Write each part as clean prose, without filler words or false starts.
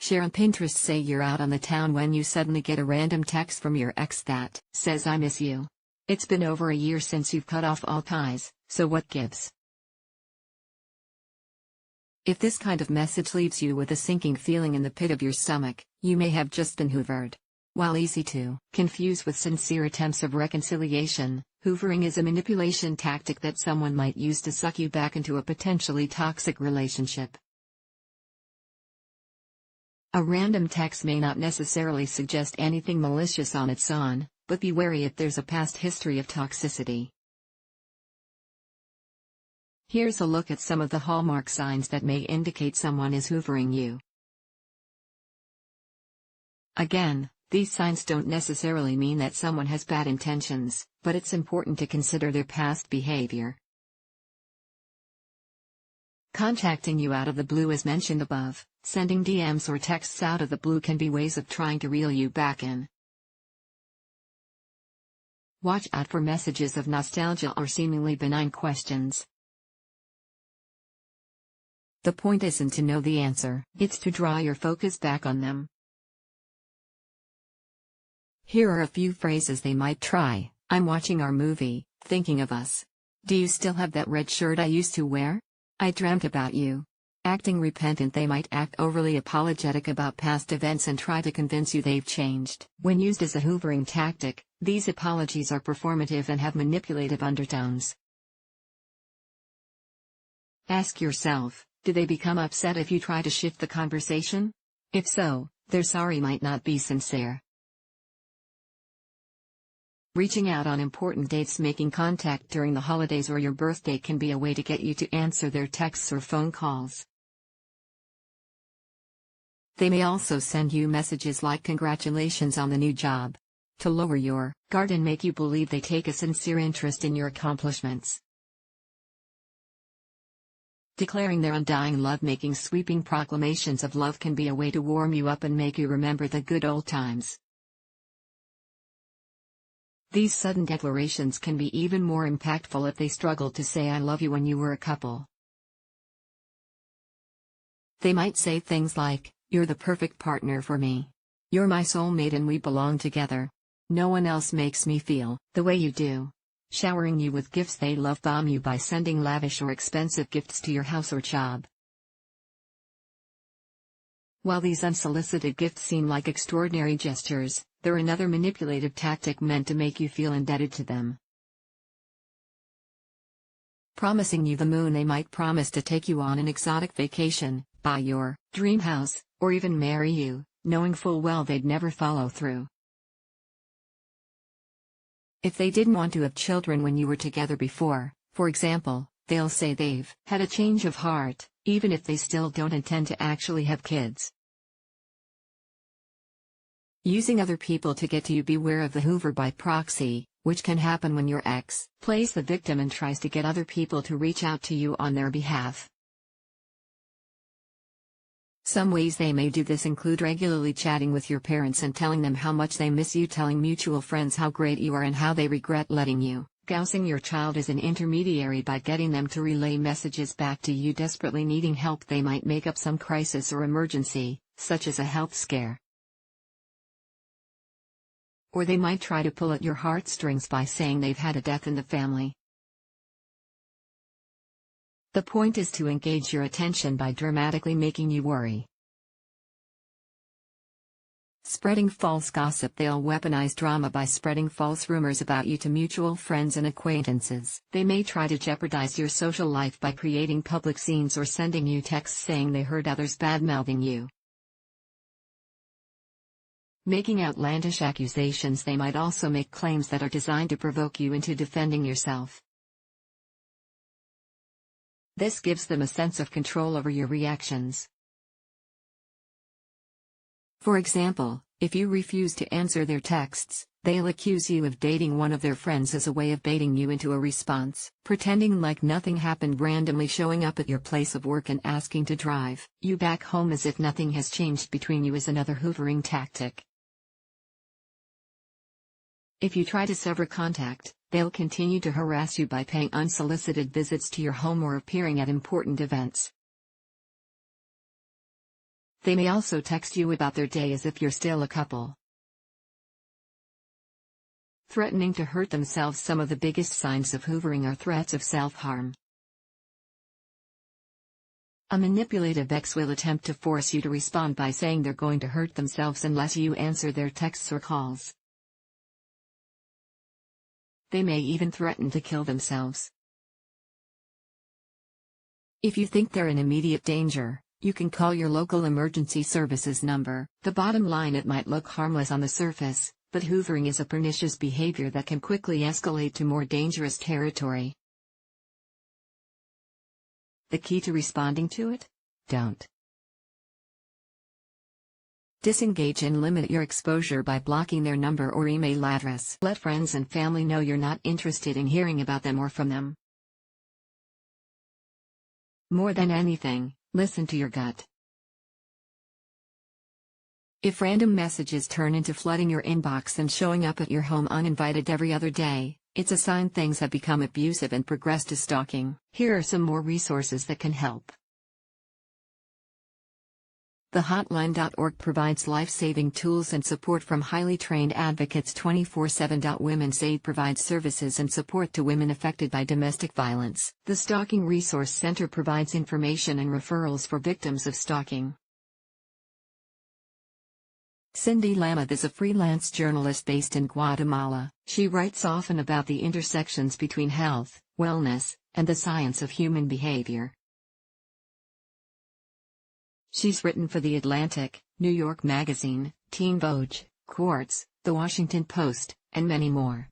Share on Pinterest. Say you're out on the town when you suddenly get a random text from your ex that says I miss you. It's been over a year since you've cut off all ties, so what gives? If this kind of message leaves you with a sinking feeling in the pit of your stomach, you may have just been hoovered. While easy to confuse with sincere attempts of reconciliation, hoovering is a manipulation tactic that someone might use to suck you back into a potentially toxic relationship. A random text may not necessarily suggest anything malicious on its own, but be wary if there's a past history of toxicity. Here's a look at some of the hallmark signs that may indicate someone is hoovering you. Again, these signs don't necessarily mean that someone has bad intentions, but it's important to consider their past behavior. Contacting you out of the blue as mentioned above, sending DMs or texts out of the blue can be ways of trying to reel you back in. Watch out for messages of nostalgia or seemingly benign questions. The point isn't to know the answer, it's to draw your focus back on them. Here are a few phrases they might try. I'm watching our movie, thinking of us. Do you still have that red shirt I used to wear? I dreamt about you. Acting repentant. They might act overly apologetic about past events and try to convince you they've changed. When used as a hoovering tactic, these apologies are performative and have manipulative undertones. Ask yourself, do they become upset if you try to shift the conversation? If so, their sorry might not be sincere. Reaching out on important dates. Making contact during the holidays or your birthday can be a way to get you to answer their texts or phone calls. They may also send you messages like congratulations on the new job, to lower your guard and make you believe they take a sincere interest in your accomplishments. Declaring their undying love. Making sweeping proclamations of love can be a way to warm you up and make you remember the good old times. These sudden declarations can be even more impactful if they struggled to say I love you when you were a couple. They might say things like, you're the perfect partner for me. You're my soulmate and we belong together. No one else makes me feel the way you do. Showering you with gifts. They love bomb you by sending lavish or expensive gifts to your house or job. While these unsolicited gifts seem like extraordinary gestures, they're another manipulative tactic meant to make you feel indebted to them. Promising you the moon. They might promise to take you on an exotic vacation, buy your dream house, or even marry you, knowing full well they'd never follow through. If they didn't want to have children when you were together before, for example, they'll say they've had a change of heart, even if they still don't intend to actually have kids. Using other people to get to you. Beware of the hoover by proxy, which can happen when your ex plays the victim and tries to get other people to reach out to you on their behalf. Some ways they may do this include regularly chatting with your parents and telling them how much they miss you, telling mutual friends how great you are and how they regret letting you gousing your child as an intermediary by getting them to relay messages back to you, desperately needing help. They might make up some crisis or emergency, such as a health scare. Or they might try to pull at your heartstrings by saying they've had a death in the family. The point is to engage your attention by dramatically making you worry. Spreading false gossip. They'll weaponize drama by spreading false rumors about you to mutual friends and acquaintances. They may try to jeopardize your social life by creating public scenes or sending you texts saying they heard others badmouthing you. Making outlandish accusations. They might also make claims that are designed to provoke you into defending yourself. This gives them a sense of control over your reactions. For example, if you refuse to answer their texts, they'll accuse you of dating one of their friends as a way of baiting you into a response, pretending like nothing happened, randomly showing up at your place of work and asking to drive you back home as if nothing has changed between you is another hoovering tactic. If you try to sever contact, they'll continue to harass you by paying unsolicited visits to your home or appearing at important events. They may also text you about their day as if you're still a couple. Threatening to hurt themselves. Some of the biggest signs of hoovering are threats of self-harm. A manipulative ex will attempt to force you to respond by saying they're going to hurt themselves unless you answer their texts or calls. They may even threaten to kill themselves. If you think they're in immediate danger, you can call your local emergency services number. The bottom line: it might look harmless on the surface, but hoovering is a pernicious behavior that can quickly escalate to more dangerous territory. The key to responding to it? Don't. Disengage and limit your exposure by blocking their number or email address. Let friends and family know you're not interested in hearing about them or from them. More than anything, listen to your gut. If random messages turn into flooding your inbox and showing up at your home uninvited every other day, it's a sign things have become abusive and progressed to stalking. Here are some more resources that can help. TheHotline.org provides life-saving tools and support from highly trained advocates 24/7. Women's Aid provides services and support to women affected by domestic violence. The Stalking Resource Center provides information and referrals for victims of stalking. Cindy Lamoth is a freelance journalist based in Guatemala. She writes often about the intersections between health, wellness, and the science of human behavior. She's written for The Atlantic, New York Magazine, Teen Vogue, Quartz, The Washington Post, and many more.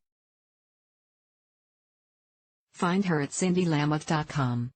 Find her at cindylamoth.com.